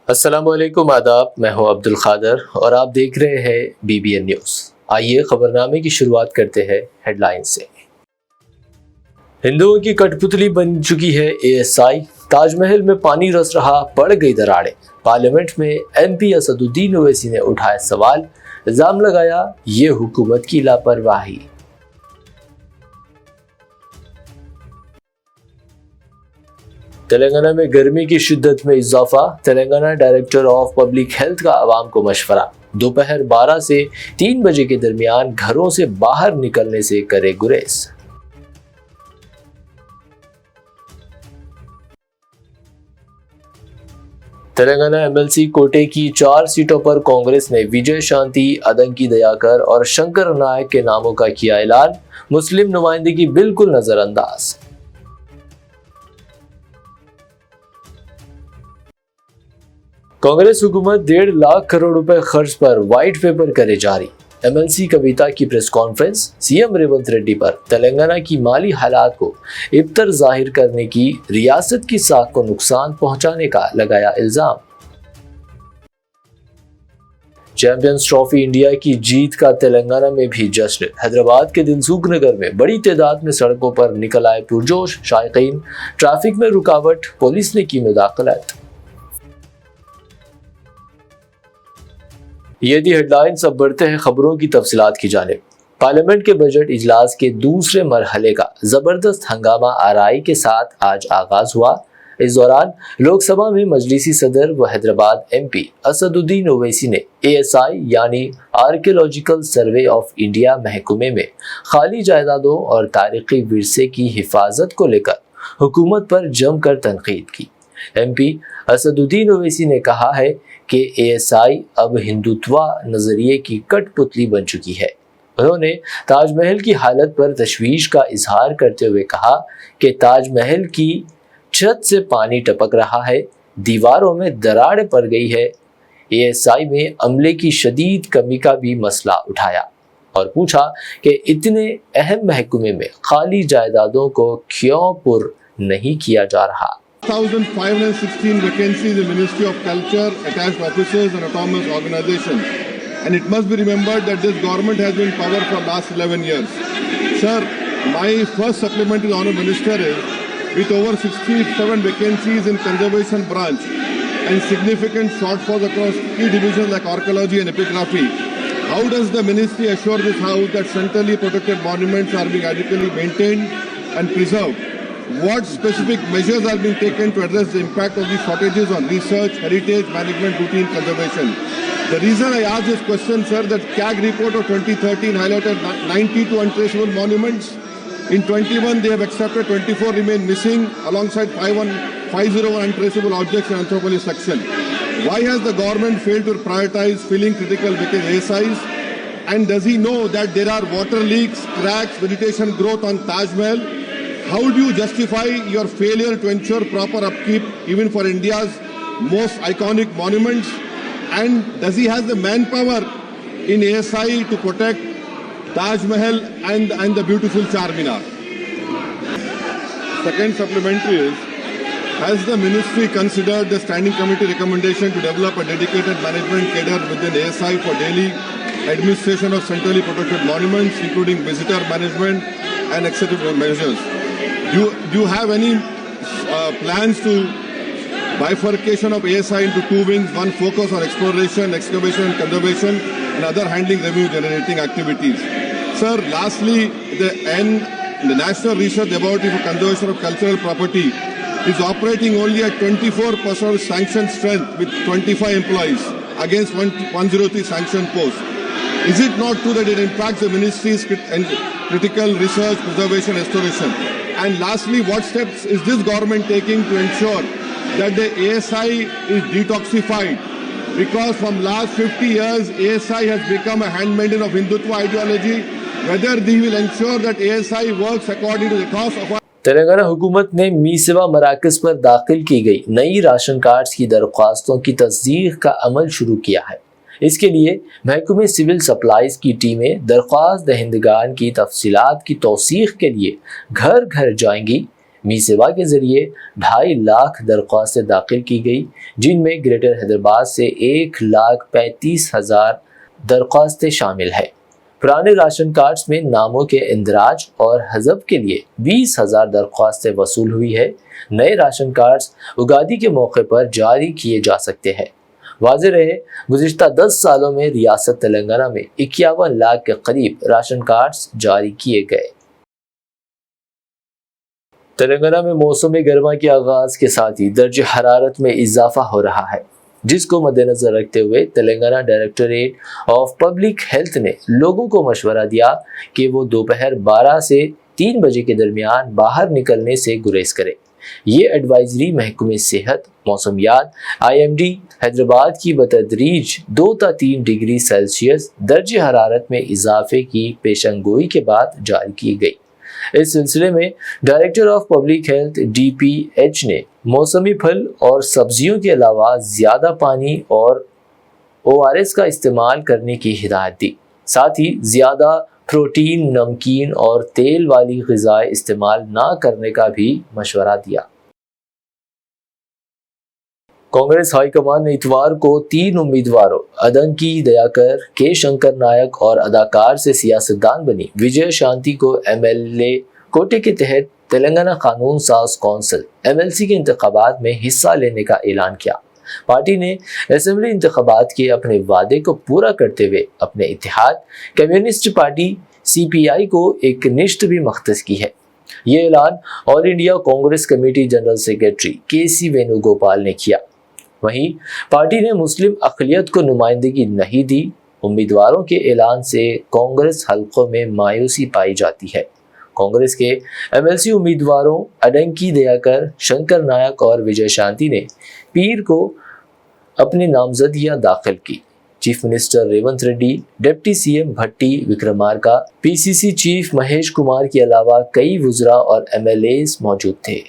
अस्सलामुअलैकुम आदाब, मैं हूं अब्दुल खादर और आप देख रहे हैं BBN न्यूज़। आइए खबरनामे की शुरुआत करते हैं हेडलाइन से। हिंदुओं की कठपुतली बन चुकी है ASI, ताजमहल में पानी रस रहा, पड़ गई दरारें। पार्लियामेंट में MP असदुद्दीन ओवैसी ने उठाए सवाल, इल्जाम लगाया ये हुकूमत की लापरवाही। तेलंगाना में गर्मी की शिद्दत में इजाफा, Telangana director of public health का आवाम को मशवरा, दोपहर 12 से 3 बजे के दरमियान घरों से बाहर निकलने से करे गुरेज। तेलंगाना MLC कोटे की 4 सीटों पर कांग्रेस ने विजय शांति, अदंकी दयाकर और शंकर नायक के नामों का किया ऐलान, मुस्लिम नुमाइंदगी बिल्कुल नजरअंदाज। कांग्रेस हुकूमत 1.5 लाख करोड़ रुपए खर्च पर व्हाइट पेपर करे जारी। MLC कविता की press conference, CM Revanth Reddy पर तेलंगाना की माली हालात को इब्तर जाहिर करने की, रियासत की साख को नुकसान पहुंचाने का लगाया इल्जाम। चैंपियंस ट्रॉफी इंडिया की जीत का तेलंगाना में भी जश्न, हैदराबाद के दिलसुख नगर में बड़ी तादाद में सड़कों पर निकल आए पुरजोश शायकीन, ट्रैफिक में रुकावट, पुलिस ने की मुदाखलत। ये थी हेडलाइंस। अब बढ़ते हैं खबरों की तफसीलात की जानिब। पार्लियामेंट के बजट इजलास के दूसरे मरहले का जबरदस्त हंगामा आराई के साथ आज आगाज हुआ। इस दौरान लोकसभा में मजलिसी सदर व हैदराबाद MP असदुद्दीन ओवैसी ने ASI यानी आर्कियोलॉजिकल सर्वे ऑफ इंडिया महकमे में खाली जायदादों और तारीखी विरसे की हिफाजत को लेकर हुकूमत पर जमकर तनकीद की। MP असदुद्दीन ओवैसी ने कहा है कि ASI अब हिंदुत्व नजरिए की कठपुतली बन चुकी है। उन्होंने ताजमहल की हालत पर तशवीश का इजहार करते हुए कहा कि ताजमहल की छत से पानी टपक रहा है, दीवारों में दरारें पड़ गई है। ASI में अमले की शदीद कमी का भी मसला उठाया और पूछा कि इतने अहम महकमे में खाली जायदादों को क्यों पुर नहीं किया जा रहा। 1,516 vacancies in Ministry of Culture, attached offices and autonomous organizations. And it must be remembered that this government has been in power for last 11 years. Sir, my first supplement to the Honourable Minister is, with over 67 vacancies in conservation branch and significant shortfalls across key divisions like archaeology and epigraphy, how does the Ministry assure this House that centrally protected monuments are being adequately maintained and preserved? What specific measures are being taken to address the impact of these shortages on research, heritage, management, routine conservation? The reason I ask this question, sir, that CAG report of 2013 highlighted 92 untraceable monuments. In 21, they have accepted 24 remain missing alongside 501 untraceable objects in Anthropology section. Why has the government failed to prioritize filling critical ASIs? And does he know that there are water leaks, cracks, vegetation growth on Taj Mahal? How do you justify your failure to ensure proper upkeep even for India's most iconic monuments? And does he have the manpower in ASI to protect Taj Mahal and the beautiful Charminar? Second supplementary is, has the ministry considered the standing committee recommendation to develop a dedicated management cadre within ASI for daily administration of centrally protected monuments, including visitor management and executive measures? Do you have any plans to bifurcation of ASI into 2 wings, one focus on exploration, excavation and conservation, and other handling revenue generating activities? Sir, lastly, the National Research Laboratory for Conservation of Cultural Property is operating only at 24% of sanctioned strength with 25 employees against 103 sanctioned posts. Is it not true that it impacts the ministry's critical research, preservation, restoration? And lastly, what steps is this government taking to ensure that the ASI is detoxified? Because from last 50 years, ASI has become a handmaiden of Hindutva ideology. Whether they will ensure that ASI works according to the cause of our... Telangana हुकूमत ने मीसेवा मराकज पर दाखिल की गई नई ration cards की दरख्वास्तों की तस्दीक का अमल शुरू किया है। इसके लिए महकमे सिविल सप्लाईज की टीमें दरख्वास्त दहिंदगान की तफसीलात की तौसीख के लिए घर घर जाएंगी। मी सेवा के जरिए 2.5 लाख दरख्वास्तें दाखिल की गई, जिनमें ग्रेटर हैदराबाद से 1,35,000 दरख्वास्तें शामिल है। पुराने राशन कार्ड्स में नामों के इंदराज और हज़फ के लिए 20,000 दरख्वास्तें वसूल हुई है। नए राशन कार्ड्स उगादी के मौके पर जारी किए जा सकते हैं। वाज़ेह रहे, गुज़िश्ता 10 सालों में रियासत तेलंगाना में 51 लाख के करीब राशन कार्ड्स जारी किए गए। तेलंगाना में मौसम गर्मा के आगाज के साथ ही दर्ज हरारत में इजाफा हो रहा है, जिसको मद्देनजर रखते हुए Telangana directorate of public health ने लोगों को मशवरा दिया कि वो दोपहर 12 से 3 बजे के दरमियान बाहर निकलने से गुरेज करें। ये एडवाइजरी महकमे सेहत, मौसमियात, IMD हैदराबाद की बतदरीज 2 से 3 डिग्री सेल्सियस दर्ज हरारत में इजाफे की पेशनगोई के बाद जारी की गई। इस सिलसिले में director of public health DPH ने मौसमी फल और सब्जियों के अलावा ज़्यादा पानी और ORS का इस्तेमाल करने की हिदायत दी। साथ ही ज़्यादा प्रोटीन, नमकीन और तेल वाली ग़िज़ाएं इस्तेमाल ना करने का भी मशवरा दिया। कांग्रेस हाईकमान ने इतवार को 3 उम्मीदवारों अदंकी दयाकर, के शंकर नायक और अदाकार से सियासतदान बनी विजय शांति को MLA कोटे के तहत तेलंगाना कानून साज कौंसिल MLC के इंतखाबात में हिस्सा लेने का ऐलान किया। पार्टी ने असेंबली इंतखाबात के अपने वादे को पूरा करते हुए अपने इत्तेहाद कम्युनिस्ट पार्टी CPI को एक निश्त भी मख्तस की है। ये ऐलान all India Congress committee general secretary KC Venugopal ने किया। वहीं पार्टी ने मुस्लिम अक़लियत को नुमाइंदगी नहीं दी। उम्मीदवारों के ऐलान से कांग्रेस हलकों में मायूसी पाई जाती है। कांग्रेस के MLC उम्मीदवारों अडंकी दयाकर, शंकर नायक और विजय शांति ने पीर को अपनी नामजदगियां दाखिल की। Chief minister Revanth Reddy, deputy CM भट्टी विक्रमार्का, PCC चीफ महेश कुमार के अलावा कई वुज़रा और MLAs मौजूद थे।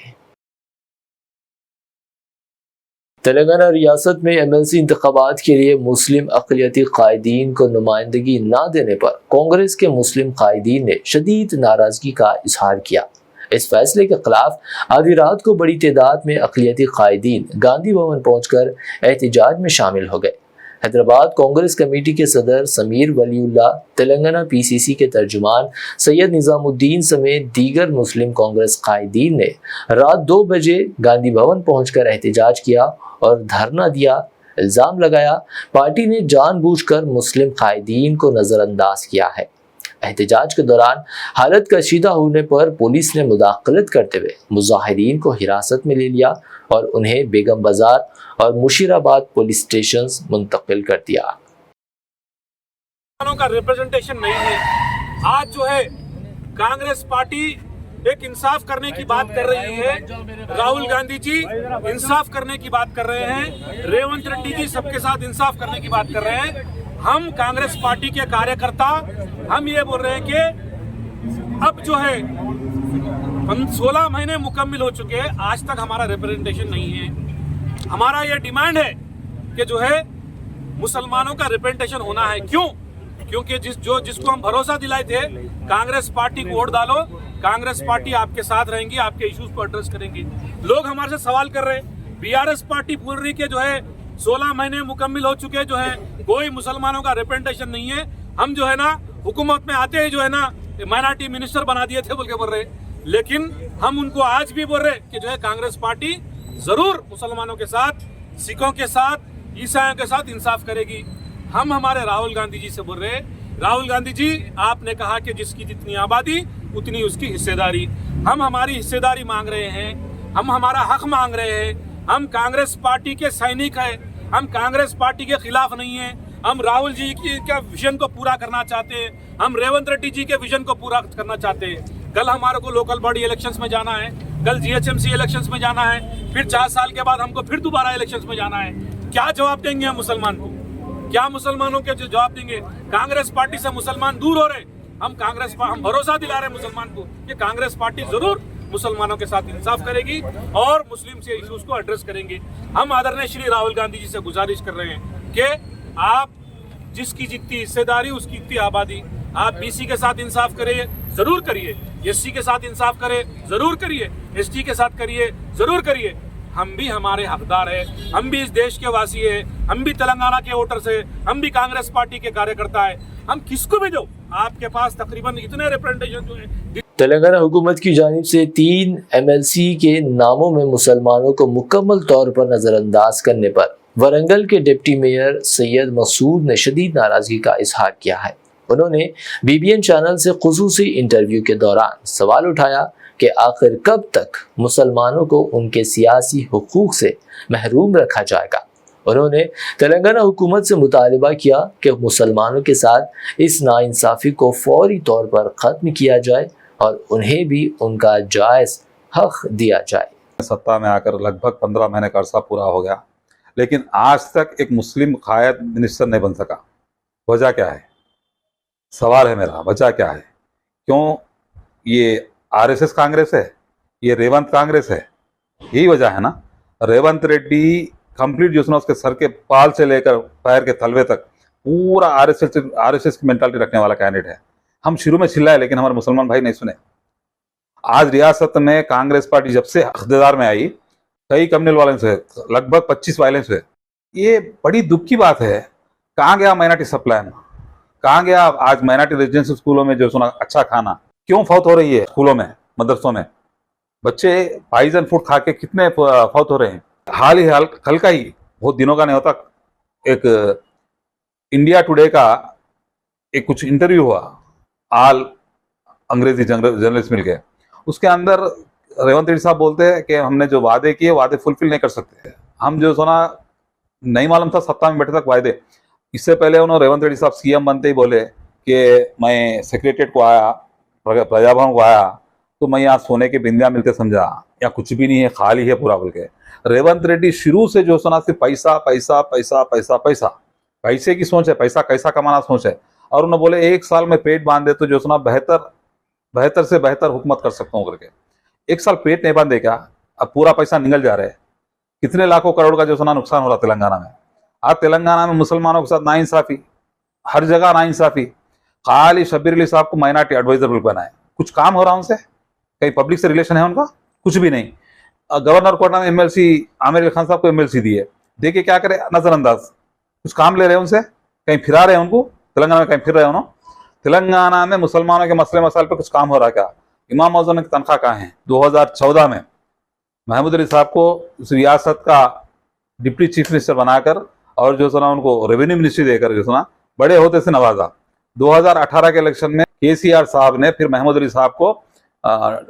तेलंगाना रियासत में MLC इंतखाबात के लिए मुस्लिम अक़लियती कायदीन को नुमाइंदगी ना देने पर कांग्रेस के मुस्लिम कायदीन ने शदीद नाराज़गी का इजहार किया। इस फैसले के खिलाफ आधी रात को बड़ी तादाद में अक़लियती कायदीन गांधी भवन पहुंचकर एहतजाज में शामिल हो गए। हैदराबाद कांग्रेस कमेटी के सदर समीर वलीउल्लाह, तेलंगाना PCC के तर्जुमान सैयद निज़ामुद्दीन समेत दीगर मुस्लिम कांग्रेस कायदीन ने रात 2 बजे गांधी भवन पहुंचकर एहतजाज किया और धरना दिया। इल्ज़ाम लगाया पार्टी ने जानबूझकर मुस्लिम कायदीन को नज़रअंदाज किया है। एहतजाज के दौरान हालत कशीदा होने पर पुलिस ने मुदाखलत करते हुए मुजाहिरीन को हिरासत में ले लिया और उन्हें बेगम बाजार और मुशीराबाद पुलिस स्टेशन मुंतकिल कर दिया। का रिप्रेजेंटेशन नहीं है। आज जो है कांग्रेस पार्टी एक इंसाफ करने की बात कर रही है। राहुल गांधी जी इंसाफ करने की बात कर रहे हैं। रेवंत रेड्डी जी सबके साथ इंसाफ करने की बात कर रहे हैं। हम कांग्रेस पार्टी के कार्यकर्ता हम ये बोल रहे हैं कि अब जो है 16 महीने मुकम्मिल हो चुके हैं, आज तक हमारा रिप्रेजेंटेशन नहीं है। हमारा ये डिमांड है कि जो है मुसलमानों का रिप्रेजेंटेशन होना है। क्यों? क्योंकि जिसको हम भरोसा दिलाए थे कांग्रेस पार्टी को वोट डालो, कांग्रेस पार्टी आपके साथ रहेंगी, आपके इश्यूज को एड्रेस करेंगी। लोग हमारे से सवाल कर रहे हैं, BRS पार्टी बोल रही है जो है 16 महीने मुकम्मिल हो चुके जो है कोई मुसलमानों का रिप्रेजेंटेशन नहीं है। हम जो है ना हुकूमत में आते ही जो है ना माइनॉरिटी मिनिस्टर बना दिए थे बोल के बोल रहे। लेकिन हम उनको आज भी बोल रहे कि जो है कांग्रेस पार्टी जरूर मुसलमानों के साथ, सिखों के साथ, ईसाइयों के साथ इंसाफ करेगी। हम हमारे राहुल गांधी जी से बोल रहे, राहुल गांधी जी आपने कहा कि जिसकी जितनी आबादी उतनी उसकी हिस्सेदारी। हम हमारी हिस्सेदारी मांग रहे हैं, हम हमारा हक मांग रहे हैं। हम कांग्रेस पार्टी के सैनिक हैं, हम कांग्रेस पार्टी के खिलाफ नहीं हैं। हम राहुल जी के विजन को पूरा करना चाहते हैं, हम रेवंत रेड्डी जी के विजन को पूरा करना चाहते हैं। कल हमारे को लोकल बॉडी इलेक्शंस में जाना है, कल GHMC इलेक्शंस में जाना है, फिर 4 साल के बाद हमको फिर दोबारा इलेक्शंस में जाना है। क्या जवाब देंगे हम मुसलमान को? क्या मुसलमानों के जवाब देंगे? कांग्रेस पार्टी से मुसलमान दूर हो रहे। हम भरोसा दिला रहे मुसलमान को कि कांग्रेस पार्टी जरूर मुसलमानों के साथ इंसाफ करेगी और मुस्लिम से इश्यूज को एड्रेस करेंगे। हम आदरणीय श्री राहुल गांधी जी से गुजारिश कर रहे हैं कि आप जिसकी जितनी हिस्सेदारी उसकी इतनी आबादी, आप BC के साथ इंसाफ करिए, जरूर करिए। एससी के साथ इंसाफ करे जरूर करिए, एसटी के साथ करिए जरूर करिए। हम भी हमारे हकदार है, हम भी इस देश के वासी है, हम भी तेलंगाना के वोटर्स है, हम भी कांग्रेस पार्टी के कार्यकर्ता है। हम किसको भी दो, आपके पास तकरीबन इतने रिप्रेजेंटेशन जो है। तेलंगाना हुकूमत की जानिब से 3 MLC के नामों में मुसलमानों को मुकम्मल तौर पर नज़रअंदाज करने पर वरंगल के डिप्टी मेयर सैयद मसूद ने शदीद नाराज़गी का इजहार किया है। उन्होंने BBN चैनल से खुसूसी इंटरव्यू के दौरान सवाल उठाया कि आखिर कब तक मुसलमानों को उनके सियासी हुकूक से महरूम रखा जाएगा। उन्होंने तेलंगाना हुकूमत से मुतालिबा किया कि मुसलमानों के साथ इस नाइंसाफ़ी को फौरी तौर पर ख़त्म किया जाए और उन्हें भी उनका जायज़ हक़ दिया जाए। सत्ता में आकर लगभग 15 महीने का अरसा पूरा हो गया, लेकिन आज तक एक मुस्लिम कायद मिनिस्टर नहीं बन सका। वजह क्या है? सवाल है मेरा, वजह क्या है? क्यों ये RSS कांग्रेस है, ये रेवंत कांग्रेस है? यही वजह है ना। रेवंत रेड्डी कंप्लीट जो उसके सर के पाल से लेकर पैर के तलवे तक पूरा RSS की मेंटालिटी रखने वाला कैंडिडेट है। हम शुरू में चिल्लाए लेकिन हमारे मुसलमान भाई नहीं सुने। आज रियासत में कांग्रेस पार्टी जब से इख्तियार में आई, कई कम्युनल वायलेंस हुए, लगभग 25 वायलेंस हुए। ये बड़ी दुख की बात है। कहाँ गया माइनॉरिटी सप्लान? कहाँ गया आज माइनॉरिटी रेजिडेंशियल स्कूलों में जो सुना अच्छा खाना? क्यों फौत हो रही है स्कूलों में, मदरसों में? बच्चे पॉइजन फूड खा के कितने फौत हो रहे हैं। हाल ही कल का ही, बहुत दिनों का नहीं होता, एक इंडिया टुडे का एक कुछ इंटरव्यू हुआ, आल अंग्रेजी जर्नलिस्ट मिलके। उसके अंदर रेवंत रेड्डी साहब बोलते हैं कि हमने जो वादे किए वादे फुलफिल नहीं कर सकते। हम जो सुना नहीं मालूम था सत्ता में बैठे तक वादे। इससे पहले उन्होंने रेवंत रेड्डी साहब CM बनते ही बोले कि मैं सेक्रेटरीट को आया, प्रजाभवन को आया तो मैं यहाँ सोने के बिंदिया मिलते समझा, या कुछ भी नहीं है, खाली है पूरा बोल के। रेवंत रेड्डी शुरू से जो सुना सिर्फ पैसा पैसा पैसा पैसा पैसा, पैसे की सोच है, पैसा कैसा कमाना सोच है। और उन्होंने बोले 1 साल में पेट बांध दे तो जो सुना बेहतर से बेहतर हुकूमत कर सकता हूँ करके। 1 साल पेट नहीं बांधे क्या? अब पूरा पैसा निकल जा रहा है। कितने लाखों करोड़ का जो सुना नुकसान हो रहा तेलंगाना में। आज तेलंगाना में मुसलमानों के साथ नाइंसाफी, हर जगह नाइंसाफी। खाली शब्बीर अली साहब को माइनॉरिटी एडवाइजर बिल बनाए, कुछ काम हो रहा उनसे? कहीं पब्लिक से रिलेशन है उनका? कुछ भी नहीं। गवर्नर कोटा में MLC आमिर अली खान साहब को MLC दिए, देखिए क्या करे, नजरअंदाज। कुछ काम ले रहे हैं उनसे? कहीं फिरा रहे हैं उनको? तेलंगाना में कहीं फिर रहे हो ना? तेलंगाना में मुसलमानों के मसले मसाइल पे कुछ काम हो रहा क्या? इमाम मौजूद की तनख्वाह कहाँ है? 2014 में महमूद अली साहब को रियासत का डिप्टी चीफ मिनिस्टर बनाकर और जो सुना उनको रेवेन्यू मिनिस्ट्री देकर जो सुना बड़े होते से नवाजा। 2018 के इलेक्शन में KCR साहब ने फिर महमूद अली साहब को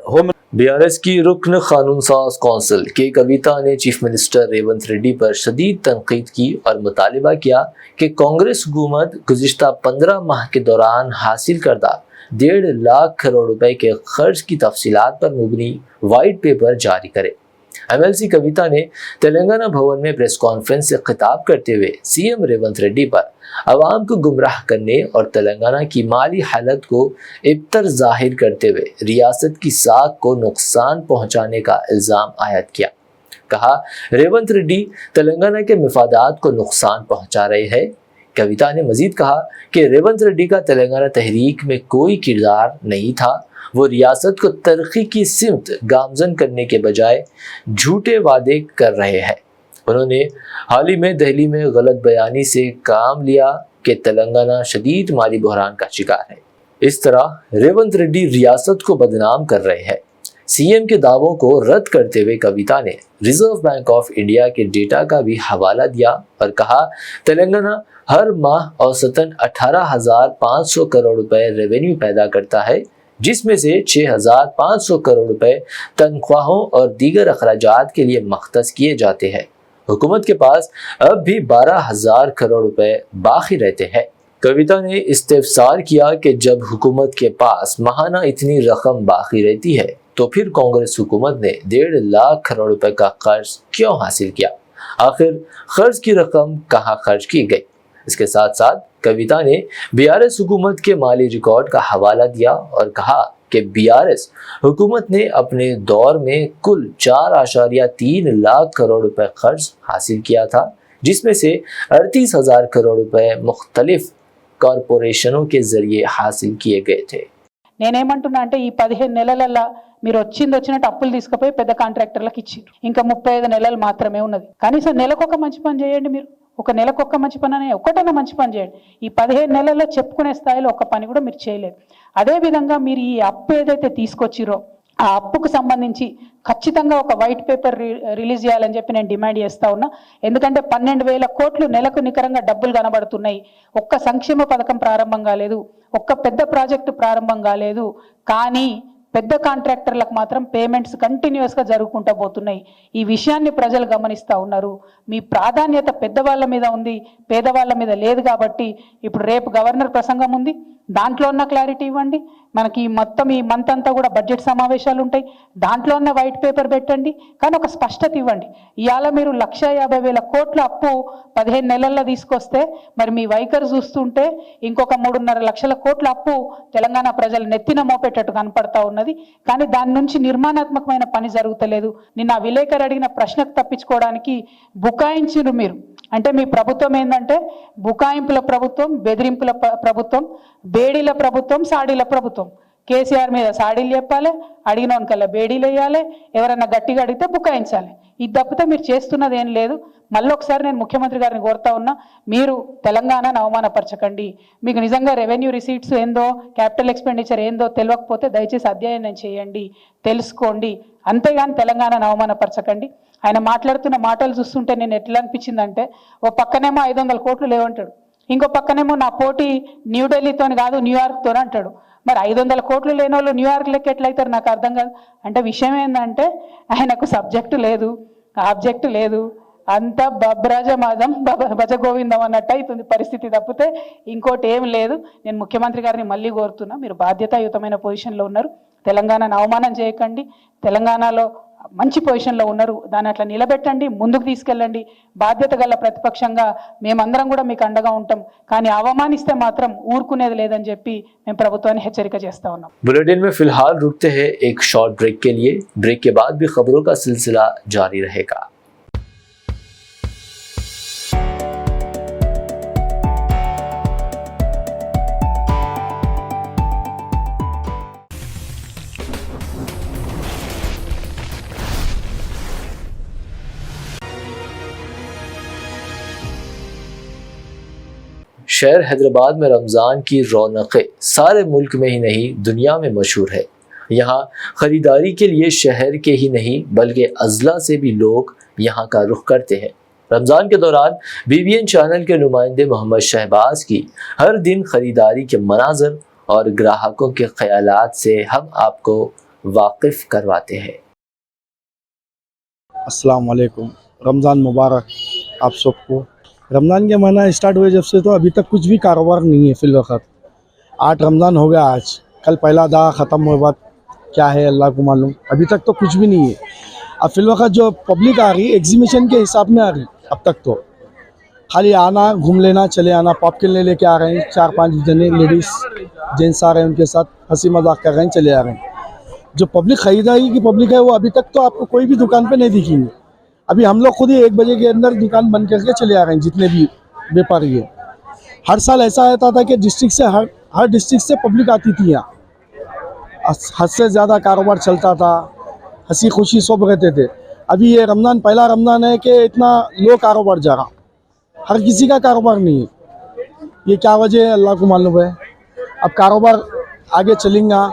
होम BRS की रुकन कानून साज कौंसिल के कविता ने चीफ मिनिस्टर रेवंत रेड्डी पर शदीद तनकीद की और मुतालिबा किया कि कांग्रेस हुकूमत गुज़िश्ता 15 माह के दौरान हासिल करदा 1.5 लाख करोड़ रुपए के खर्च की तफसीलात पर मुबनी वाइट पेपर जारी करे। MLC कविता ने तेलंगाना भवन में प्रेस कॉन्फ्रेंस से खिताब करते हुए CM रेवंत रेड्डी पर अवाम को गुमराह करने और तेलंगाना की माली हालत को इब्तर जाहिर करते हुए रियासत की साख को नुकसान पहुंचाने का इल्ज़ाम आयद किया। कहा, रेवंत रेड्डी तेलंगाना के मफादात को नुकसान पहुंचा रहे हैं। कविता ने मजीद कहा कि रेवंत रेड्डी का तेलंगाना तहरीक में कोई किरदार नहीं था। वो रियासत को तरक्की की सिमत गामजन करने के बजाय झूठे वादे कर रहे हैं। उन्होंने हाल ही में दिल्ली में गलत बयानी से काम लिया कि तेलंगाना शदीद माली बहरान का शिकार है। इस तरह रेवंत रेड्डी रियासत को बदनाम कर रहे हैं। CM के दावों को रद्द करते हुए कविता ने रिजर्व बैंक ऑफ इंडिया के डेटा का भी हवाला दिया और कहा, तेलंगाना हर माह औसतन 18,500 करोड़ रुपए रेवेन्यू पैदा करता है, जिसमें से 6,500 करोड़ रुपए तनख्वाहों और दीगर अखराजात के लिए मख्तस किए जाते हैं। हुकूमत के पास अब भी 12,000 करोड़ रुपए बाकी रहते हैं। कविता ने इस्तेफसार किया कि जब हुकूमत के पास माहाना इतनी रकम बाकी रहती है तो फिर कांग्रेस हुकूमत ने 1.5 लाख करोड़ रुपए का कर्ज क्यों हासिल किया? आखिर कर्ज की रकम कहाँ खर्च की गई? इसके साथ साथ कविता ने BRS हुकूमत के माली रिकॉर्ड का हवाला दिया और कहा कि BRS हुकूमत ने अपने दौर में कुल 4.3 लाख करोड़ रुपए खर्च हासिल किया था, जिसमें से 38,000 करोड़ रुपए मुख्तलिफ कॉरपोरेशनों के जरिए हासिल किए गए थे। నేనేమంటున్నా అంటే ఈ 15 నెలలల్లా మీరు వచ్చినట్టు అప్పులు తీసుకుపోయి పెద్ద కాంట్రాక్టర్లకు ఇచ్చారు. ఇంకా 35 నెలలు మాత్రమే ఉన్నది. కనీసం నెలకొక మంచి పని చేయండి. మీరు ఒక నెలకొక్క మంచి పని అనే ఒక్కటైనా మంచి పని చేయండి. ఈ 15 నెలల్లో చెప్పుకునే స్థాయిలో ఒక్క పని కూడా మీరు చేయలేదు. అదేవిధంగా మీరు ఈ అప్పు ఏదైతే తీసుకొచ్చిరో ఆ అప్పుకు సంబంధించి ఖచ్చితంగా ఒక వైట్ పేపర్ రిలీజ్ చేయాలని చెప్పి నేను డిమాండ్ చేస్తా ఉన్నా. ఎందుకంటే 12,000 కోట్లు నెలకు నికరంగా డబ్బులు కనబడుతున్నాయి. ఒక్క సంక్షేమ పథకం ప్రారంభం కాలేదు, ఒక్క పెద్ద ప్రాజెక్టు ప్రారంభం కాలేదు. కానీ పెద్ద కాంట్రాక్టర్లకు మాత్రం పేమెంట్స్ కంటిన్యూస్గా జరుగుకుంటూ పోతున్నాయి. ఈ విషయాన్ని ప్రజలు గమనిస్తూ ఉన్నారు. మీ ప్రాధాన్యత పెద్దవాళ్ళ మీద ఉంది, పేదవాళ్ళ మీద లేదు. కాబట్టి ఇప్పుడు రేపు గవర్నర్ ప్రసంగం ఉంది, దాంట్లో ఉన్న క్లారిటీ ఇవ్వండి. మనకి మొత్తం ఈ మంత్ అంతా కూడా బడ్జెట్ సమావేశాలు ఉంటాయి, దాంట్లో ఉన్న వైట్ పేపర్ పెట్టండి. కానీ ఒక స్పష్టత ఇవ్వండి. ఇవాళ మీరు 1,50,000 కోట్ల అప్పు 15 నెలల్లో తీసుకొస్తే మరి మీ వైఖరి చూస్తుంటే ఇంకొక 3.5 లక్షల కోట్ల అప్పు తెలంగాణ ప్రజలు నెత్తిన మోపేటట్టు కనపడతా ఉన్నది. కానీ దాని నుంచి నిర్మాణాత్మకమైన పని జరుగుతలేదు. నిన్న విలేకరు అడిగిన ప్రశ్నకు తప్పించుకోవడానికి బుకాయించిరు మీరు. అంటే మీ ప్రభుత్వం ఏంటంటే బుకాయింపుల ప్రభుత్వం, బెదిరింపుల ప్రభుత్వం, బేడీల ప్రభుత్వం, సాడీల ప్రభుత్వం. కేసీఆర్ మీద సాడీలు చెప్పాలి, అడిగినోనికల్లా బేడీలు వేయాలి, ఎవరన్నా గట్టిగా అడిగితే బుకాయించాలి. ఇది తప్పితే మీరు చేస్తున్నది ఏం లేదు. మళ్ళీ ఒకసారి నేను ముఖ్యమంత్రి గారిని కోరుతా ఉన్నా, మీరు తెలంగాణను అవమానపరచకండి. మీకు నిజంగా రెవెన్యూ రిసీట్స్ ఏందో, క్యాపిటల్ ఎక్స్పెండిచర్ ఏందో తెలియకపోతే దయచేసి అధ్యయనం చేయండి, తెలుసుకోండి. అంతేగాని తెలంగాణను అవమానపరచకండి. ఆయన మాట్లాడుతున్న మాటలు చూస్తుంటే నేను ఎట్లా అనిపించిందంటే, ఓ పక్కనేమో 500 కోట్లు లేవంటాడు, ఇంకో పక్కనేమో నా పోటీ న్యూఢిల్లీతోని కాదు న్యూయార్క్తో అంటాడు. మరి 500 కోట్లు లేని వాళ్ళు న్యూయార్క్ లెక్క ఎట్లయితారు నాకు అర్థం కాదు. అంటే విషయం ఏంటంటే ఆయనకు సబ్జెక్టు లేదు, ఆబ్జెక్టు లేదు, అంతా బబ్రాజమాదం భజగోవిందం అన్నట్టు అవుతుంది పరిస్థితి తప్పితే ఇంకోటి ఏం లేదు. నేను ముఖ్యమంత్రి గారిని మళ్ళీ కోరుతున్నా, మీరు బాధ్యతాయుతమైన పొజిషన్లో ఉన్నారు, తెలంగాణను అవమానం చేయకండి. తెలంగాణలో మంచి పొజిషన్లో ఉన్నారు, దాన్ని అట్లా నిలబెట్టండి, ముందుకు తీసుకెళ్ళండి. బాధ్యత గల ప్రతిపక్షంగా మేమందరం కూడా మీకు అండగా ఉంటాం. కానీ అవమానిస్తే మాత్రం ఊరుకునేది లేదని చెప్పి మేము ప్రభుత్వాన్ని హెచ్చరిక చేస్తా ఉన్నాం. बुलेटिन में फिलहाल रुकते हैं एक शॉर्ट ब्रेक के लिए। ब्रेक के बाद भी खबरों का सिलसिला जारी रहेगा। शहर हैदराबाद में रमज़ान की रौनकें सारे मुल्क में ही नहीं दुनिया में मशहूर है। यहाँ ख़रीदारी के लिए शहर के ही नहीं बल्कि अज़ला से भी लोग यहाँ का रुख करते हैं। रमज़ान के दौरान BBN चैनल के नुमाइंदे मोहम्मद शहबाज की हर दिन ख़रीदारी के मनाज़र और ग्राहकों के ख़यालात से हम आपको वाकिफ़ करवाते हैं। अस्सलाम वालेकुम, रमज़ान मुबारक आप सबको। रमज़ान के महीना स्टार्ट हुए जब से तो अभी तक कुछ भी कारोबार नहीं है फिल वक्त। 8 रमज़ान हो गया आज, कल पहला दा ख़त्म हुए बाद क्या है अल्लाह को मालूम, अभी तक तो कुछ भी नहीं है। अब फिल वक्त जो पब्लिक आ रही एग्जीबिशन के हिसाब में आ रही, अब तक तो खाली आना, घूम लेना, चले आना, पॉपकॉर्न लेके आ रहे हैं, 4-5 जने लेडीज़ जेंट्स आ रहे हैं, उनके साथ हंसी मजाक कर रहे हैं, चले आ रहे हैं। जो पब्लिक ख़रीदारी की पब्लिक है वो अभी तक तो आपको कोई भी दुकान पे नहीं दिखेंगे। अभी हम लोग खुद ही 1 बजे के अंदर दुकान बंद करके चले आ रहे हैं जितने भी व्यापारी है। हर साल ऐसा रहता था कि डिस्ट्रिक्ट से हर डिस्ट्रिक्ट से पब्लिक आती थी यहाँ, हद से ज़्यादा कारोबार चलता था, हंसी खुशी सब रहते थे। अभी ये रमज़ान पहला रमज़ान है कि इतना लो कारोबार जा रहा, हर किसी का कारोबार नहीं है। ये क्या वजह है अल्लाह को मालूम है। अब कारोबार आगे चलेगा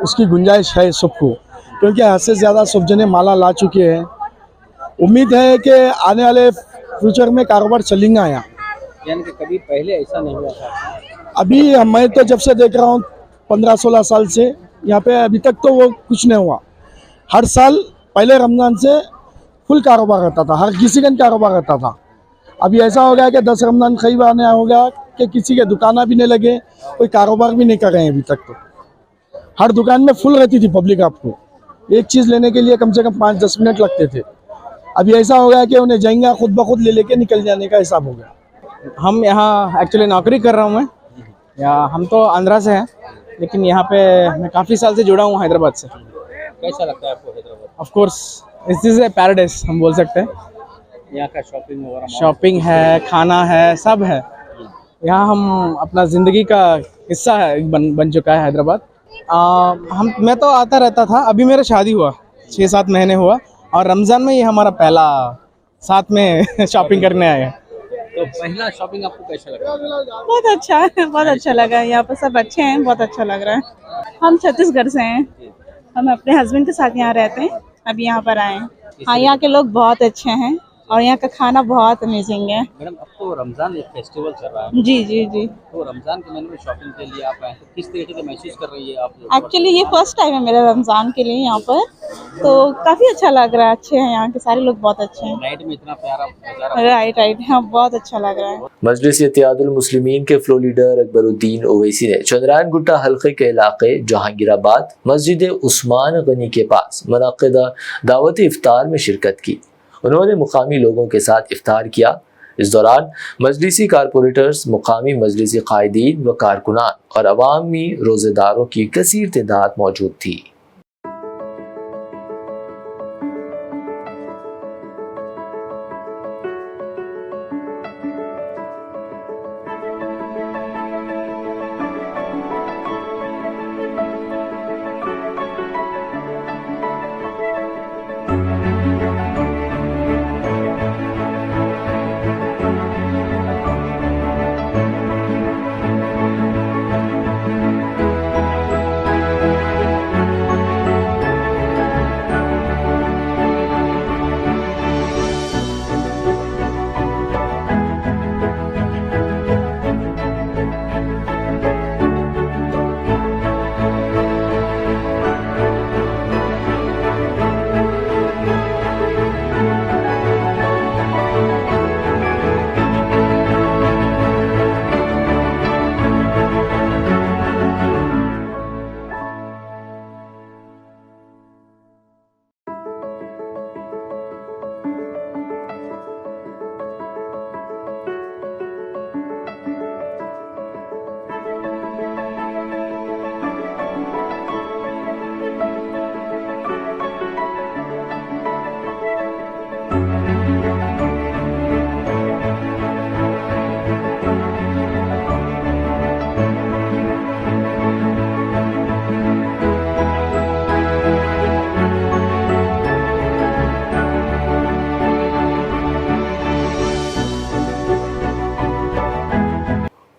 उसकी गुंजाइश है सबको, क्योंकि हद से ज़्यादा सब जने माला ला चुके हैं। उम्मीद है कि आने वाले फ्यूचर में कारोबार चलेगा यहाँ, यानी कि कभी पहले ऐसा नहीं हुआ था। अभी मैं तो जब से देख रहा हूँ 15-16 साल से यहाँ पे, अभी तक तो वो कुछ नहीं हुआ। हर साल पहले रमज़ान से फुल कारोबार रहता था, हर किसी का कारोबार रहता था। अभी ऐसा हो गया कि 10 रमज़ान करीब आने हो गया कि किसी के दुकाना भी नहीं लगे, कोई कारोबार भी नहीं कर रहे हैं अभी तक। तो हर दुकान में फुल रहती थी पब्लिक, आपको एक चीज़ लेने के लिए कम से कम 5-10 मिनट लगते थे। अभी ऐसा हो गया कि उन्हें जाएंगे खुद ब खुद ले लेके निकल जाने का हिसाब हो गया। हम यहाँ एक्चुअली नौकरी कर रहा हूँ मैं, या हम तो आंध्रा से हैं, लेकिन यहाँ पे मैं काफ़ी साल से जुड़ा हूँ हैदराबाद से। कैसा लगता है आपको Hyderabad? Of course this is a paradise हम बोल सकते हैं। यहाँ का शॉपिंग वगैरह, शॉपिंग है, खाना है, सब है। यहाँ हम अपना ज़िंदगी का हिस्सा है, बन चुका है हैदराबाद। मैं तो आता रहता था, अभी मेरा शादी हुआ 6-7 महीने हुआ, और रमज़ान में ये हमारा पहला साथ में शॉपिंग करने आए हैं। तो पहला शॉपिंग आपको कैसा लगा? बहुत अच्छा है, बहुत अच्छा लगा। यहाँ पर सब अच्छे हैं, बहुत अच्छा लग रहा है। हम छत्तीसगढ़ से हैं, हम अपने हस्बैंड के साथ यहाँ रहते हैं, अभी यहाँ पर आए हैं। हाँ, यहाँ के लोग बहुत अच्छे हैं और यहाँ का खाना बहुत अमेजिंग है। मैडम, अब तो रमज़ान एक फेस्टिवल चल रहा है, जी जी जी। तो रमज़ान के महीने में शॉपिंग के लिए आप आए, तो किस तरीके से महसूस कर रही है आप? एक्चुअली ये फर्स्ट टाइम है मेरा रमज़ान के लिए यहाँ पर, तो काफ़ी अच्छा लग रहा है। अच्छे हैं, यहाँ के सारे लोग बहुत अच्छे हैं। नाइट में इतना प्यारा नज़ारा। राइट, हाँ, बहुत अच्छा लग रहा है। मजलिस इत्तेहादुल मुस्लिमीन के फ्लो लीडर अकबरुद्दीन ओवैसी ने चंद्रायन गुट्टा हल्के के इलाके जहांगीराबाद मस्जिद उस्मान गनी के पास मुनक़्क़िदा दावत इफ्तार में शिरकत की। उन्होंने मुकामी लोगों के साथ इफ्तार किया। इस दौरान मजलिसी कारपोरेटर्स, मुकामी मजलिसी कायदीन व कारकुनान और अवामी रोज़ेदारों की कसीर तादाद मौजूद थी।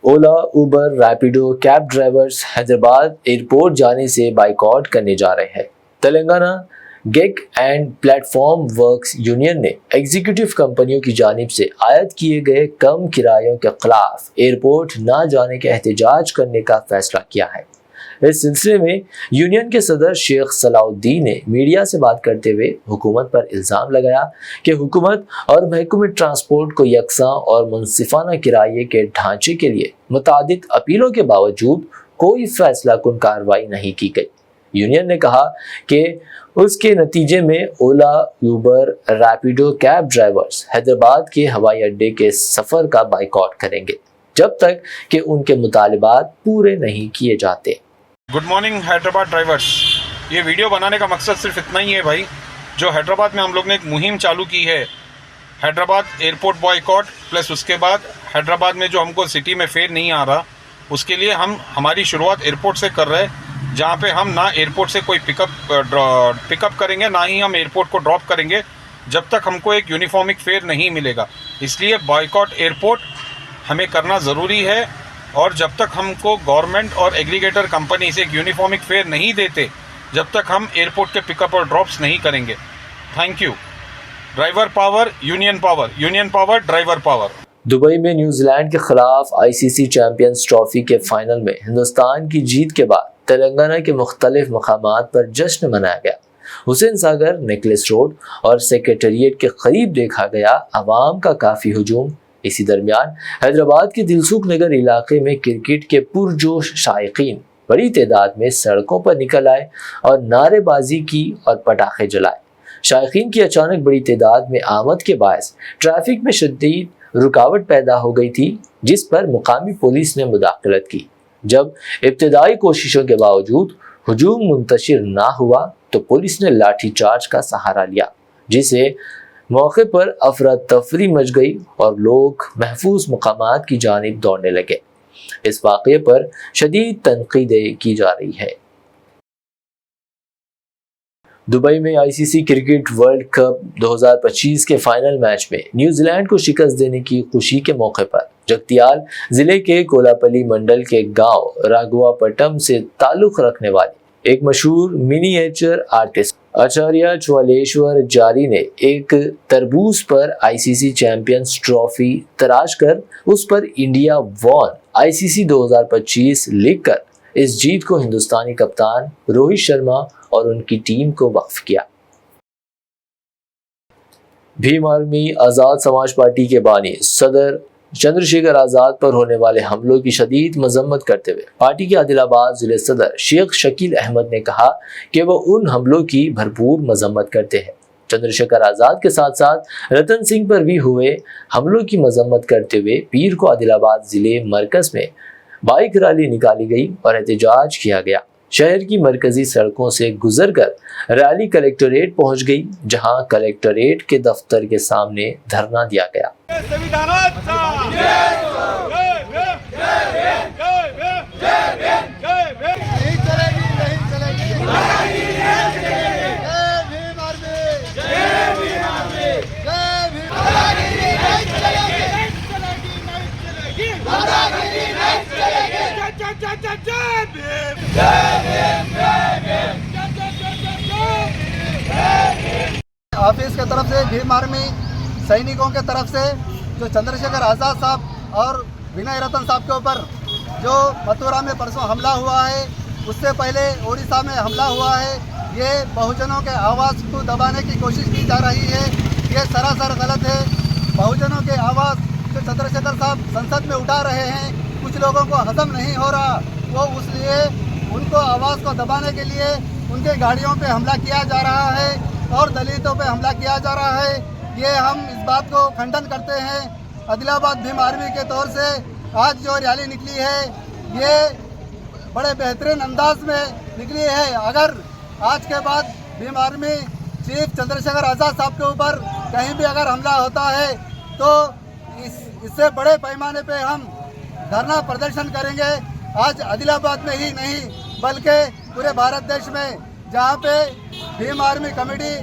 Ola, Uber, Rapido cab drivers Hyderabad airport जाने से बाइकआउट करने जा रहे हैं। Telangana gig and platform works union ने एग्जीक्यूटिव कंपनियों की जानिब से आयद किए गए कम किरायों के खिलाफ एयरपोर्ट न जाने के एहतजाज करने का फैसला किया है। इस सिलसिले में यूनियन के सदर शेख सलाउद्दीन ने मीडिया से बात करते हुए हुकूमत पर इल्ज़ाम लगाया कि हुकूमत और महकमे ट्रांसपोर्ट को यकसा और मुनसिफाना किराए के ढांचे के लिए मुतादिद अपीलों के बावजूद कोई फैसला कुन कार्रवाई नहीं की गई। यूनियन ने कहा कि उसके नतीजे में Ola, Uber, Rapido cab drivers Hyderabad के हवाई अड्डे के सफ़र का बाइकआउट करेंगे जब तक कि उनके मुतालिबात पूरे नहीं किए जाते। Good morning Hyderabad drivers. ये वीडियो बनाने का मकसद सिर्फ इतना ही है भाई, जो हैदराबाद में हम लोग ने एक मुहिम चालू की है, हैदराबाद एयरपोर्ट बॉयकॉट, प्लस उसके बाद हैदराबाद में जो हमको सिटी में फेयर नहीं आ रहा, उसके लिए हम हमारी शुरुआत एयरपोर्ट से कर रहे हैं, जहाँ पे हम ना एयरपोर्ट से कोई पिकअप करेंगे, ना ही हम एयरपोर्ट को ड्रॉप करेंगे जब तक हमको एक यूनिफॉर्मिक फेयर नहीं मिलेगा। इसलिए बॉयकॉट एयरपोर्ट हमें करना ज़रूरी है, और जब तक हमको गवर्नमेंट और एग्रीगेटर कंपनी से एक यूनिफॉर्मिक फेयर नहीं देते, जब तक हम एयरपोर्ट के पिकअप और ड्रॉप्स नहीं करेंगे। Thank you. Driver power, union power, union power, driver power. Dubai में न्यूजीलैंड के खिलाफ आईसीसी चैंपियंस ट्रॉफी के फाइनल में हिंदुस्तान की जीत के बाद तेलंगाना के मुख्तलिफ मकामात पर जश्न मनाया गया। हुसैन सागर, नेकलेस रोड और सेक्रेटेरिएट के करीब देखा गया आवाम का काफ़ी हुजूम। इसी दरमियान हैदराबाद के दिलसुख नगर इलाके में क्रिकेट के पुरजोश शायकीन बड़ी तादाद में सड़कों पर निकल आए और नारेबाजी की और पटाखे जलाए। शायकीन की अचानक बड़ी तादाद में आमद के बायस ट्रैफिक में शदीद रुकावट पैदा हो गई थी, जिस पर मुकामी पुलिस ने मुदाखलत की। जब इब्तदाई कोशिशों के बावजूद हुजूम मुंतशिर ना हुआ तो पुलिस ने लाठीचार्ज का सहारा लिया, जिसे मौके पर अफरा तफरी मच गई और लोग महफूज मकामात की जानिब दौड़ने लगे। इस वाक़ये पर शदीद तनकीदें की जा रही है। दुबई में आईसीसी क्रिकेट वर्ल्ड कप 2025 के फाइनल मैच में न्यूजीलैंड को शिकस्त देने की खुशी के मौके पर जगतियाल जिले के कोलापल्ली मंडल के गांव राघवापट्टम से ताल्लुक रखने वाले एक मशहूर मिनिएचर आर्टिस्ट आचार्य ज्वालेश्वर जारी ने एक तरबूज पर आईसीसी चैंपियंस ट्रॉफी तराश कर उस पर इंडिया वॉन आईसीसी 2025 लिखकर इस जीत को हिंदुस्तानी कप्तान रोहित शर्मा और उनकी टीम को वक्फ किया। भीम आर्मी आजाद समाज पार्टी के बानी सदर चंद्रशेखर आजाद पर होने वाले हमलों की शदीद मजम्मत करते हुए पार्टी के आदिलाबाद जिले सदर शेख शकील अहमद ने कहा कि वो उन हमलों की भरपूर मजम्मत करते हैं। चंद्रशेखर आजाद के साथ साथ रतन सिंह पर भी हुए हमलों की मजम्मत करते हुए पीर को आदिलाबाद जिले मरकज में बाइक रैली निकाली गई और एहतजाज किया गया। शहर की मरकजी सड़कों से गुजरकर रैली कलेक्टोरेट पहुंच गई, जहां कलेक्टोरेट के दफ्तर के सामने धरना दिया गया। ऑफिस के तरफ से भीम आर्मी सैनिकों के तरफ से जो चंद्रशेखर आज़ाद साहब और विनय रतन साहब के ऊपर जो मथुरा में परसों हमला हुआ है, उससे पहले उड़ीसा में हमला हुआ है, ये बहुजनों के आवाज़ को दबाने की कोशिश की जा रही है। ये सरासर गलत है। बहुजनों के आवाज़ जो चंद्रशेखर साहब संसद में उठा रहे हैं, कुछ लोगों को हजम नहीं हो रहा, वो उसलिए उनको आवाज़ को दबाने के लिए उनके गाड़ियों पे हमला किया जा रहा है और दलितों पे हमला किया जा रहा है। ये हम इस बात को खंडन करते हैं। आदिलाबाद भीम आर्मी के तौर से आज जो रैली निकली है, ये बड़े बेहतरीन अंदाज में निकली है। अगर आज के बाद भीम आर्मी चीफ चंद्रशेखर आज़ाद साहब के ऊपर कहीं भी अगर हमला होता है तो इससे बड़े पैमाने पे हम धरना प्रदर्शन करेंगे। आज आदिलाबाद में ही नहीं बल्कि पूरे भारत देश में जहाँ पे भीम आर्मी कमेटी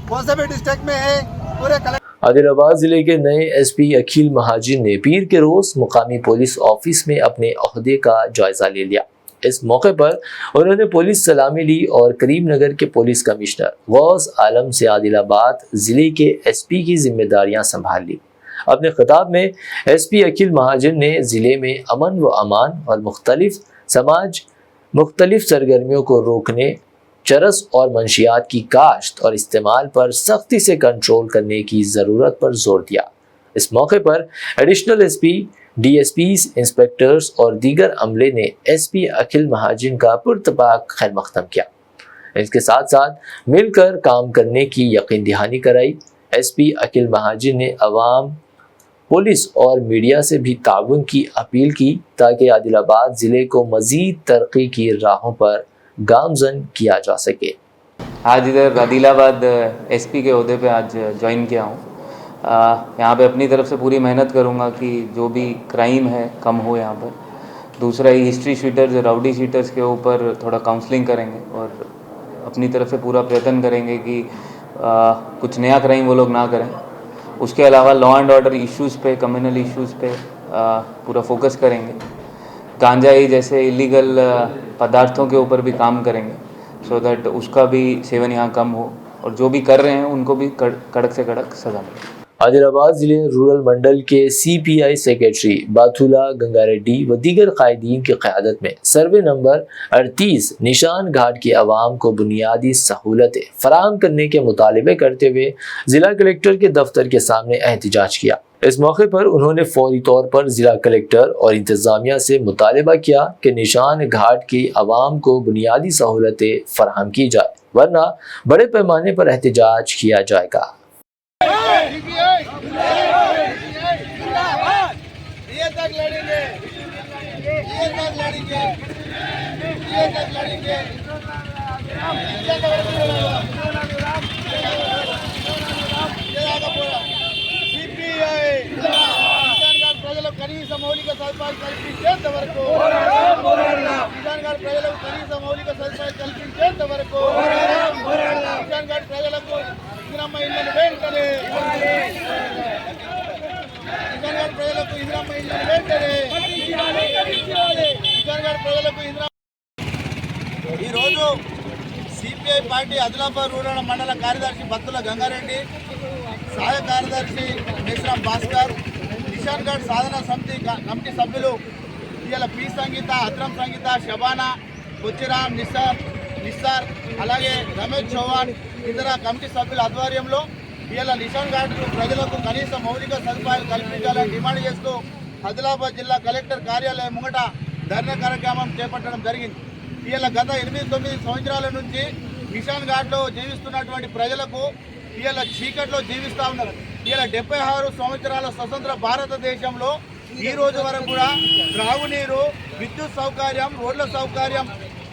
कौन से भी डिस्ट्रिक्ट में है, पूरे आदिलाबाद जिले के नए एसपी अखिल महाजिन ने पीर के रोज मुकामी पुलिस ऑफिस में अपने ओहदे का जायजा ले लिया। इस मौके पर उन्होंने पुलिस सलामी ली और करीमनगर के पुलिस कमिश्नर गौस आलम से आदिलाबाद जिले के एसपी की जिम्मेदारियां संभाल ली। अपने खिताब में एसपी अखिल महाजिन ने जिले में अमन व अमान और मुख्तलिफ सरगर्मियों को रोकने, चरस और मंशियात की काश्त और इस्तेमाल पर सख्ती से कंट्रोल करने की ज़रूरत पर जोर दिया। इस मौके पर एडिशनल एसपी, डीएसपीज, इंस्पेक्टर्स और दीगर अमले ने एसपी अखिल महाजिन का पुरतपाक खैर मकदम किया। इसके साथ साथ मिलकर काम करने की यकीन दहानी कराई। एसपी अखिल महाजिन ने अवाम, पुलिस और मीडिया से भी ताउन की अपील की ताकि आदिलाबाद ज़िले को मज़ीद तरक्की की राहों पर गामजन किया जा सके। आज इधर आदिलाबाद एसपी के ओहदे पे आज ज्वाइन किया हूँ। यहाँ पे अपनी तरफ से पूरी मेहनत करूँगा कि जो भी क्राइम है कम हो यहाँ पर। दूसरा ही हिस्ट्री शीटर्स, राउडी शीटर्स के ऊपर थोड़ा काउंसलिंग करेंगे और अपनी तरफ से पूरा प्रयत्न करेंगे कि कुछ नया क्राइम वो लोग ना करें। उसके अलावा लॉ एंड ऑर्डर इश्यूज़ पे, कम्युनल इश्यूज़ पे पूरा फोकस करेंगे। गांजाई जैसे इलीगल पदार्थों के ऊपर भी काम करेंगे सो दैट उसका भी सेवन यहाँ कम हो और जो भी कर रहे हैं उनको भी कड़क से कड़क सजा मिले। आदिलाबाद जिले रूरल मंडल के सीपीआई सेक्रेटरी बाथुला गंगारेड्डी व दीगर कायदीन की क़यादत में सर्वे नंबर 38 निशान घाट की आवाम को बुनियादी सहूलतें फराहम करने के मुतालबे करते हुए जिला कलेक्टर के दफ्तर के सामने एहतजाज किया। इस मौके पर उन्होंने फौरी तौर पर जिला कलेक्टर और इंतजामिया से मुतालबा किया कि निशान घाट की आवाम को बुनियादी सहूलतें फराहम की जाए, वरना बड़े पैमाने पर एहतजाज किया जाएगा। కనీస మౌలిక సదుపాయాలు కల్పించేంత వరకు కిసాన్ కార్డు ప్రజలకు కనీస మౌలిక సదుపాయాలు కల్పించేంత వరకు కిసాన్ కార్డు ప్రజలకు ఇందిరమ్మ ఇళ్లను వెంటనే కిసాన్ కార్డు ప్రజలకు ఇందిరమ్మ ఇళ్లను వెంటనే కిసాన్ కార్డు ప్రజలకు ఈరోజు సిపిఐ పార్టీ ఆదిలాబాద్ రూరల్ మండల కార్యదర్శి బత్తుల గంగారెడ్డి, సహాయ కార్యదర్శి మేశ్రాం భాస్కర్, కిసాన్ కార్డ్ సాధన సమితి కమిటీ సభ్యులు ఇవాళ పి సంగీత, అత్రం సంగీత, శబానా, కొచ్చిరామ్, నిస్సార్ అలాగే రమేష్ చౌహాన్ ఇతర కమిటీ సభ్యుల ఆధ్వర్యంలో ఇవాళ కిసాన్ కార్డు ప్రజలకు కనీస మౌలిక సదుపాయాలు కల్పించాలని డిమాండ్ చేస్తూ ఆదిలాబాద్ జిల్లా కలెక్టర్ కార్యాలయం ముంగట ధర్నా కార్యక్రమం చేపట్టడం జరిగింది. ఇవాళ గత 8-9 సంవత్సరాల నుంచి కిసాన్ కార్డులో జీవిస్తున్నటువంటి ప్రజలకు ఇవాళ చీకట్లో జీవిస్తూ ఉన్నారు. ఇవాళ 76 సంవత్సరాల స్వతంత్ర భారతదేశంలో ఈ రోజు వరకు కూడా త్రాగునీరు, విద్యుత్ సౌకర్యం, రోడ్ల సౌకర్యం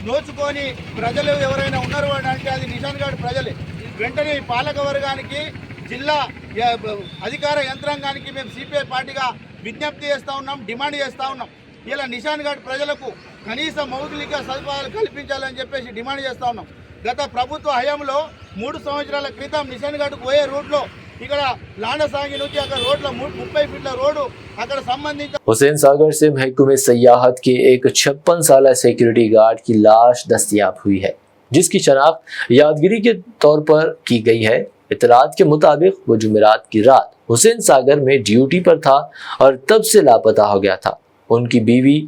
నోచుకొని ప్రజలు ఎవరైనా ఉన్నారు అంటే అది కిసాన్ కార్డు ప్రజలే. వెంటనే ఈ పాలక వర్గానికి, జిల్లా అధికార యంత్రాంగానికి మేము సిపిఐ పార్టీగా విజ్ఞప్తి చేస్తూ ఉన్నాం, డిమాండ్ చేస్తూ ఉన్నాం. ఇలా కిసాన్ కార్డు ప్రజలకు కనీస మౌలిక సదుపాయాలు కల్పించాలని చెప్పేసి డిమాండ్ చేస్తూ ఉన్నాం. గత ప్రభుత్వ హయాంలో 3 సంవత్సరాల క్రితం కిసాన్ కార్డుకు పోయే రూట్లో ఇక్కడ लांडासांगी నుంచి అక్కడ రోడ్ల 30 ఫీట్ల రోడ్డు అక్కడ సంబంధించిన हुसैन सागर से महकमे सयाहत के एक 56 साल सिक्योरिटी गार्ड की लाश दस्तयाब हुई है, जिसकी शनाख्त यादगिरी के तौर पर की गई है। इतलात के मुताबिक वो जुमेरात की रात हुसैन सागर में ड्यूटी पर था और तब से लापता हो गया था। उनकी बीवी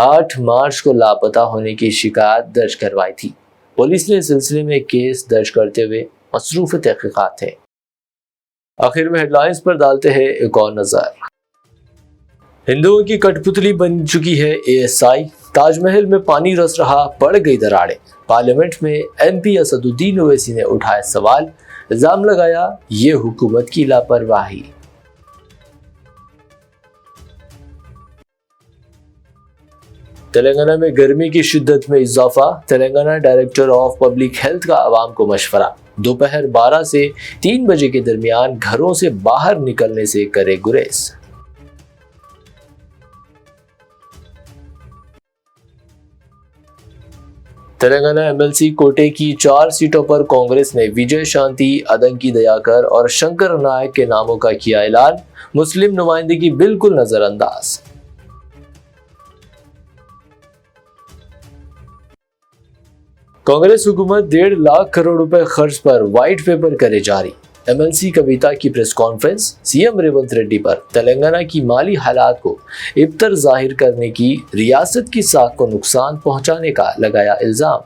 8 मार्च को लापता होने की शिकायत दर्ज करवाई थी। पुलिस ने इस सिलसिले में केस दर्ज करते हुए मसरूफ तहकीकात है। आखिर में हेडलाइंस पर डालते हैं एक और नजर। हिंदुओं की कठपुतली बन चुकी है एएसआई, ताजमहल में पानी रस रहा, पड़ गई दरारें। पार्लियामेंट में एमपी असदुद्दीन ओवैसी ने उठाए सवाल, इल्जाम लगाया ये हुकूमत की लापरवाही। तेलंगाना में गर्मी की शिद्दत में इजाफा, Telangana director of public health का आवाम को मशवरा, दोपहर 12 से 3 बजे के दरमियान घरों से बाहर निकलने से करे गुरेज। तेलंगाना एमएलसी कोटे की 4 सीटों पर कांग्रेस ने विजय शांति, अदंकी दयाकर और शंकर नायक के नामों का किया ऐलान, मुस्लिम नुमाइंदगी बिल्कुल नजरअंदाज। कांग्रेस हुकूमत 1.5 लाख करोड़ रुपए खर्च पर व्हाइट पेपर करे जारी, एमएलसी कविता की press conference, CM Revanth Reddy पर तेलंगाना की माली हालात को इब्तर जाहिर करने की रियासत की साख को नुकसान पहुंचाने का लगाया इल्जाम।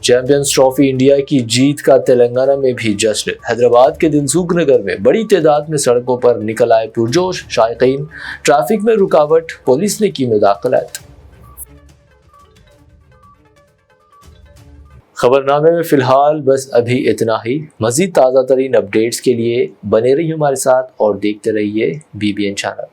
चैंपियंस ट्रॉफी इंडिया की जीत का तेलंगाना में भी जश्न, हैदराबाद के दिलसुख नगर में बड़ी तादाद में सड़कों पर निकल आए पुरजोश शायकीन, ट्रैफिक में रुकावट, पुलिस ने की मुदाखलत। खबरनामे में फिलहाल बस अभी इतना ही। मजीद ताज़ा तरीन अपडेट्स के लिए बने रहिए हमारे साथ और देखते रहिए BBN चैनल।